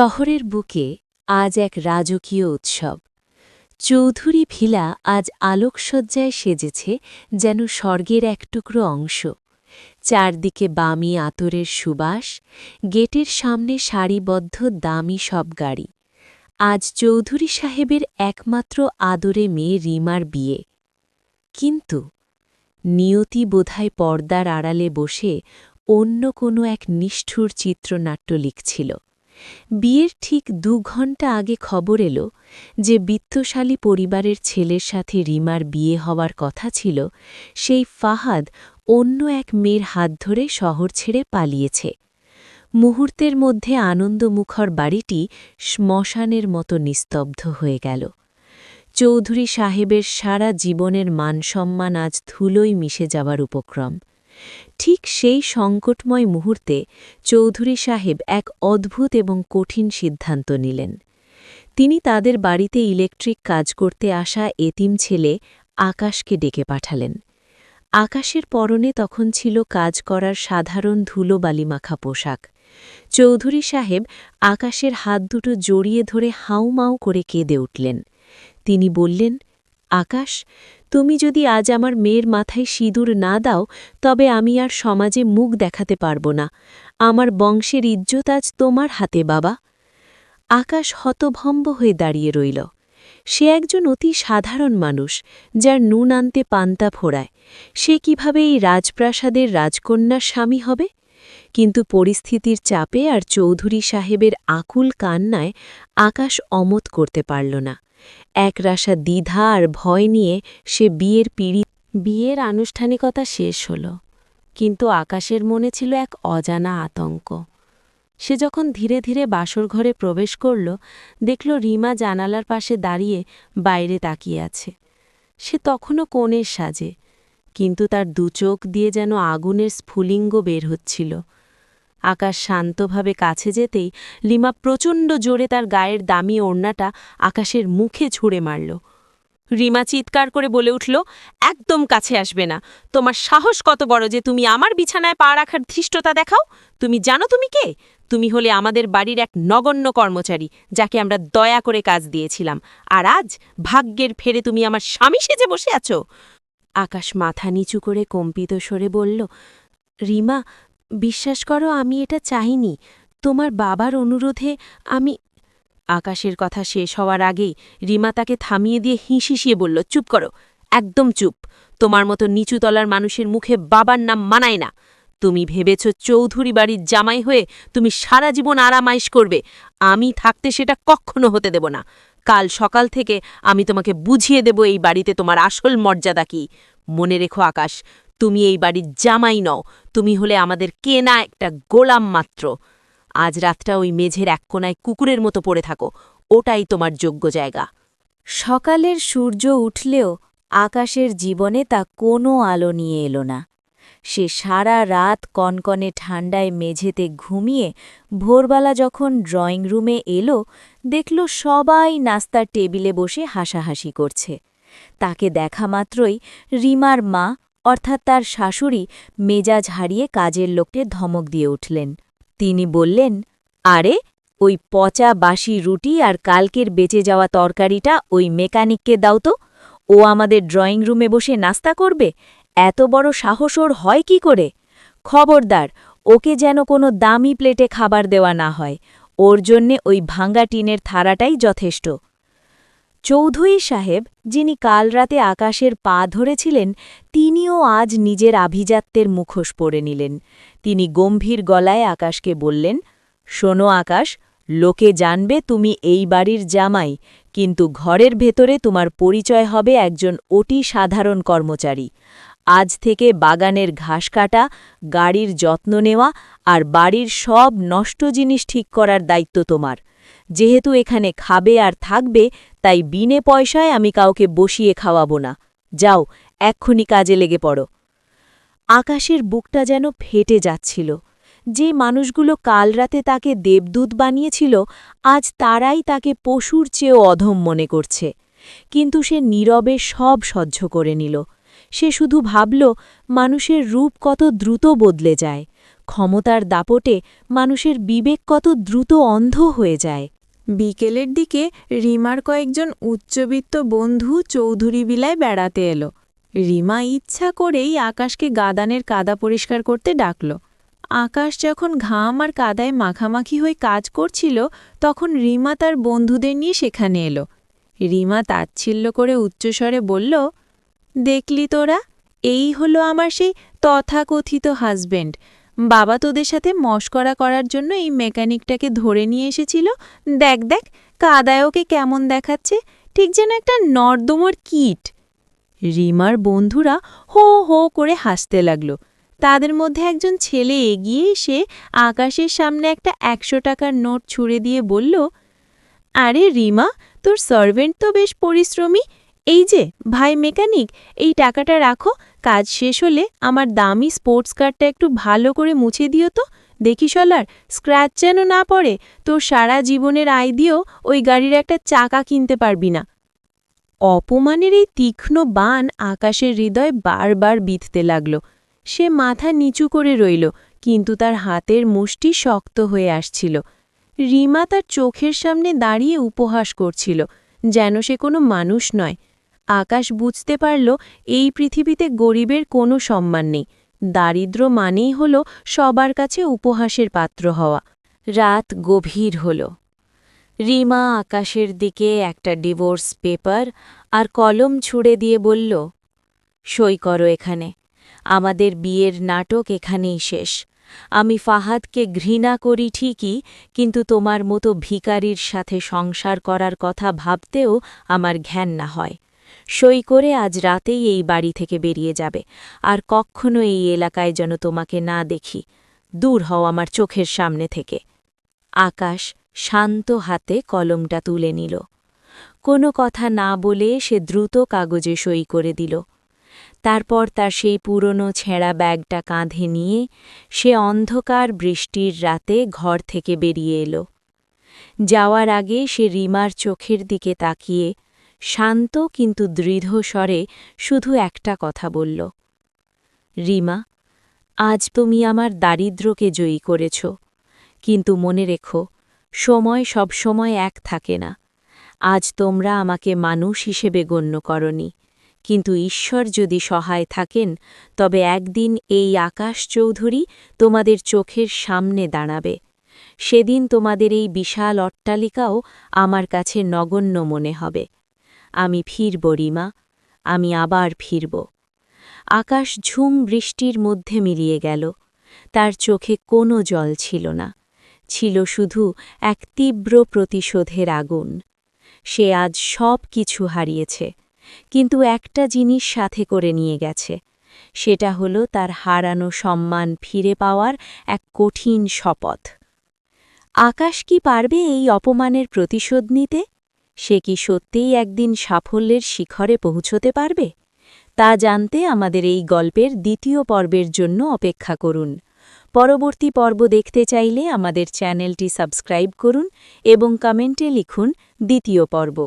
শহরের বুকে আজ এক রাজকীয় উৎসব। চৌধুরী ভিলা আজ আলোকসজ্জায় সেজেছে যেন স্বর্গের এক টুকরো অংশ। চারদিকে বামি আতরের সুবাস, গেটের সামনে সারিবদ্ধ দামি সব গাড়ি। আজ চৌধুরী সাহেবের একমাত্র আদরে মেয়ে রিমার বিয়ে। কিন্তু নিয়তি বোধহয় পর্দার আড়ালে বসে অন্য কোনো এক নিষ্ঠুর চিত্রনাট্য লিখছিল। বিয়ের ঠিক ২ ঘণ্টা আগে খবর এলো যে বিত্তশালী পরিবারের ছেলের সাথে রিমার বিয়ে হওয়ার কথা ছিল, সেই ফাহাদ অন্য এক মেয়ের হাত ধরে শহর ছেড়ে পালিয়েছে। মুহূর্তের মধ্যে আনন্দমুখর বাড়িটি শ্মশানের মতো নিস্তব্ধ হয়ে গেল। চৌধুরী সাহেবের সারা জীবনের মানসম্মান আজ ধুলোয় মিশে যাওয়ার উপক্রম। ঠিক সেই সংকটময় মুহূর্তে চৌধুরী সাহেব এক অদ্ভুত এবং কঠিন সিদ্ধান্ত নিলেন। তিনি তাদের বাড়িতে ইলেকট্রিক কাজ করতে আসা এতিম ছেলে আকাশকে ডেকে পাঠালেন। আকাশের পরনে তখন ছিল কাজ করার সাধারণ ধুলোবালিমাখা পোশাক। চৌধুরী সাহেব আকাশের হাত দুটো জড়িয়ে ধরে হাউমাউ করে কেঁদে উঠলেন। তিনি বললেন, আকাশ, তুমি যদি আজ আমার মেয়ের মাথায় সিঁদুর না দাও, তবে আমি আর সমাজে মুখ দেখাতে পারব না। আমার বংশের ইজ্জত আজ তোমার হাতে, বাবা। আকাশ হতভম্ব হয়ে দাঁড়িয়ে রইল। সে একজন অতি সাধারণ মানুষ, যার নুন আনতে পান্তা ফোড়ায়। সে কিভাবে এই রাজপ্রাসাদের রাজকন্যার স্বামী হবে? কিন্তু পরিস্থিতির চাপে আর চৌধুরী সাহেবের আকুল কান্নায় আকাশ অমত করতে পারল না। একরাশা দ্বিধা আর ভয় নিয়ে সে বিয়ের আনুষ্ঠানিকতা শেষ হল, কিন্তু আকাশের মনে ছিল এক অজানা আতঙ্ক। সে যখন ধীরে ধীরে বাসরঘরে প্রবেশ করল, দেখল রিমা জানালার পাশে দাঁড়িয়ে বাইরে তাকিয়ে আছে। সে তখনও কনের সাজে, কিন্তু তার দুচোখ দিয়ে যেন আগুনের স্ফুলিঙ্গ বের হচ্ছিল। আকাশ শান্তভাবে কাছে যেতেই লিমা প্রচণ্ড জোরে তার গায়ের দামি ওড়নাটা আকাশের মুখে ছুঁড়ে মারল। রিমা চিৎকার করে বলে উঠল, একদম কাছে আসবে না। তোমার সাহস কত বড় যে তুমি আমার বিছানায় পা রাখার ধৃষ্টতা দেখাও? তুমি জানো তুমি কে? তুমি হলে আমাদের বাড়ির এক নগণ্য কর্মচারী, যাকে আমরা দয়া করে কাজ দিয়েছিলাম, আর আজ ভাগ্যের ফেরে তুমি আমার স্বামী সেজে বসে আছো। আকাশ মাথা নিচু করে কম্পিত স্বরে বলল, রিমা, বিশ্বাস করো, আমি এটা চাইনি। তোমার বাবার অনুরোধে আমি। আকাশের কথা শেষ হওয়ার আগেই রিমা তাকে থামিয়ে দিয়ে হিঁশিয়ে বলল, চুপ করো, একদম চুপ। তোমার মতো নিচুতলার মানুষের মুখে বাবার নাম মানায় না। তুমি ভেবেছ চৌধুরী বাড়ির জামাই হয়ে তুমি সারা জীবন আরামাইশ করবে। আমি থাকতে সেটা কখনো হতে দেব না। কাল সকাল থেকে আমি তোমাকে বুঝিয়ে দেব এই বাড়িতে তোমার আসল মর্যাদা কি। মনে রেখো আকাশ, তুমি এই বাড়ির জামাই নও, তুমি হলে আমাদের কেনা একটা গোলাম মাত্র। আজ রাতটা ওই মেঝের এক কোনায় কুকুরের মতো পড়ে থাকো, ওটাই তোমার যোগ্য জায়গা। সকালের সূর্য উঠলেও আকাশের জীবনে তা কোনো আলো নিয়ে এলো না। সে সারা রাত কনকনে ঠান্ডায় মেঝেতে ঘুমিয়ে ভোরবেলা যখন ড্রয়িং রুমে এলো, দেখল সবাই নাস্তার টেবিলে বসে হাসাহাসি করছে। তাকে দেখা মাত্রই রিমার মা, অর্থাৎ তার শাশুড়ি, মেজাজ হারিয়ে কাজের লোককে ধমক দিয়ে উঠলেন। তিনি বললেন, আরে, ওই পচা বাসি রুটি আর কালকের বেঁচে যাওয়া তরকারিটা ওই মেকানিককে দাও তো। ও আমাদের ড্রয়িং রুমে বসে নাস্তা করবে? এত বড় সাহস ওর হয় কি করে? খবরদার, ওকে যেন কোনো দামি প্লেটে খাবার দেওয়া না হয়। ওর জন্যে ওই ভাঙ্গা টিনের থারাটাই যথেষ্ট। চৌধুরী সাহেব, যিনি কাল রাতে আকাশের পা ধরেছিলেন, তিনিও আজ নিজের আভিজাত্যের মুখোশ পরে নিলেন। তিনি গম্ভীর গলায় আকাশকে বললেন, শোনো আকাশ, লোকে জানবে তুমি এই বাড়ির জামাই, কিন্তু ঘরের ভেতরে তোমার পরিচয় হবে একজন অতি সাধারণ কর্মচারী। আজ থেকে বাগানের ঘাস কাটা, গাড়ির যত্ন নেওয়া আর বাড়ির সব নষ্ট জিনিস ঠিক করার দায়িত্ব তোমার। যেহেতু এখানে খাবে আর থাকবে, তাই বিনে পয়সায় আমি কাউকে বসিয়ে খাওয়াবো না। যাও, এক্ষুনি কাজে লেগে পড়ো। আকাশের বুকটা যেন ফেটে যাচ্ছিল। যে মানুষগুলো কাল রাতে তাকে দেবদূত বানিয়েছিল, আজ তারাই তাকে পশুর চেয়েও অধম মনে করছে। কিন্তু সে নীরবে সব সহ্য করে নিল। সে শুধু ভাবল, মানুষের রূপ কত দ্রুত বদলে যায়। ক্ষমতার দাপটে মানুষের বিবেক কত দ্রুত অন্ধ হয়ে যায়। বিকেলের দিকে রিমার কয়েকজন উচ্চবিত্ত বন্ধু চৌধুরী বিলায় বেড়াতে এলো। রিমা ইচ্ছা করেই আকাশকে গাদানের কাদা পরিষ্কার করতে ডাকল। আকাশ যখন ঘাম আর কাদায় মাখামাখি হয়ে কাজ করছিল, তখন রিমা তার বন্ধুদের নিয়ে সেখানে এলো। রিমা তাচ্ছিল্য করে উচ্চস্বরে বলল, দেখলি তোরা, এই হলো আমার সেই তথাকথিত হাজবেন্ড। বাবা তোদের সাথে মশকরা করার জন্য এই মেকানিকটাকে ধরে নিয়ে এসেছিল। দেখ দেখ, কাদায় ওকে কেমন দেখাচ্ছে, ঠিক যেন একটা নর্দমর কীট। রিমার বন্ধুরা হো হো করে হাসতে লাগল। তাদের মধ্যে একজন ছেলে এগিয়ে এসে আকাশের সামনে একটা ১০০ টাকার নোট ছুঁড়ে দিয়ে বলল, আরে রিমা, তোর সার্ভেন্ট তো বেশ পরিশ্রমী। এই যে ভাই মেকানিক, এই টাকাটা রাখো, কাজ শেষ হলে আমার দামি স্পোর্টস কারটা একটু ভালো করে মুছে দিও তো। দেখি শলার, স্ক্র্যাচ যেন না পড়ে, তোর সারা জীবনের আয় দিয়েও ওই গাড়ির একটা চাকা কিনতে পারবি না। অপমানের এই তীক্ষ্ণ বাণ আকাশের হৃদয় বারবার বিঁধতে লাগল। সে মাথা নিচু করে রইল, কিন্তু তার হাতের মুষ্টি শক্ত হয়ে আসছিল। রিমা তার চোখের সামনে দাঁড়িয়ে উপহাস করছিল, যেন সে কোনো মানুষ নয়। আকাশ বুঝতে পারল এই পৃথিবীতে গরিবের কোনো সম্মান নেই। দারিদ্র্য মানেই হল সবার কাছে উপহাসের পাত্র হওয়া। রাত গভীর হল। রিমা আকাশের দিকে একটা ডিভোর্স পেপার আর কলম ছুঁড়ে দিয়ে বলল, সই করো এখানে। আমাদের বিয়ের নাটক এখানেই শেষ। আমি ফাহাদকে ঘৃণা করি ঠিকই, কিন্তু তোমার মতো ভিখারির সাথে সংসার করার কথা ভাবতেও আমার ঘেন্না হয়। সই করে আজ রাতেই এই বাড়ি থেকে বেরিয়ে যাবে, আর কখনো এই এলাকায় যেন তোমাকে না দেখি। দূর হও আমার চোখের সামনে থেকে। আকাশ শান্ত হাতে কলমটা তুলে নিল। কোনো কথা না বলে সে দ্রুত কাগজে সই করে দিল। তারপর তার সেই পুরনো ছেঁড়া ব্যাগটা কাঁধে নিয়ে সে অন্ধকার বৃষ্টির রাতে ঘর থেকে বেরিয়ে এলো। যাওয়ার আগে সে রিমার চোখের দিকে তাকিয়ে শান্ত কিন্তু দৃঢ় স্বরে শুধু একটা কথা বলল, রিমা, আজ তুমি আমার দারিদ্র্যকে জয়ী করেছ, কিন্তু মনে রেখো, সময় সবসময় এক থাকে না। আজ তোমরা আমাকে মানুষ হিসেবে গণ্য করনি, কিন্তু ঈশ্বর যদি সহায় থাকেন, তবে একদিন এই আকাশ চৌধুরী তোমাদের চোখের সামনে দাঁড়াবে। সেদিন তোমাদের এই বিশাল অট্টালিকাও আমার কাছে নগণ্য মনে হবে। আমি ফিরব রিমা, আমি আবার ফিরব। আকাশ ঝুম বৃষ্টির মধ্যে মিলিয়ে গেল। তার চোখে কোনো জল ছিল না, ছিল শুধু এক তীব্র প্রতিশোধের আগুন। সে আজ সব কিছু হারিয়েছে, কিন্তু একটা জিনিস সাথে করে নিয়ে গেছে। সেটা হলো তার হারানো সম্মান ফিরে পাওয়ার এক কঠিন শপথ। আকাশ কি পারবে এই অপমানের প্রতিশোধ নিতে? সে কি সত্যিই একদিন সাফল্যের শিখরে পৌঁছতে পারবে? তা জানতে আমাদের এই গল্পের দ্বিতীয় পর্বের জন্য অপেক্ষা করুন। পরবর্তী পর্ব দেখতে চাইলে আমাদের চ্যানেলটি সাবস্ক্রাইব করুন এবং কমেন্টে লিখুন দ্বিতীয় পর্ব।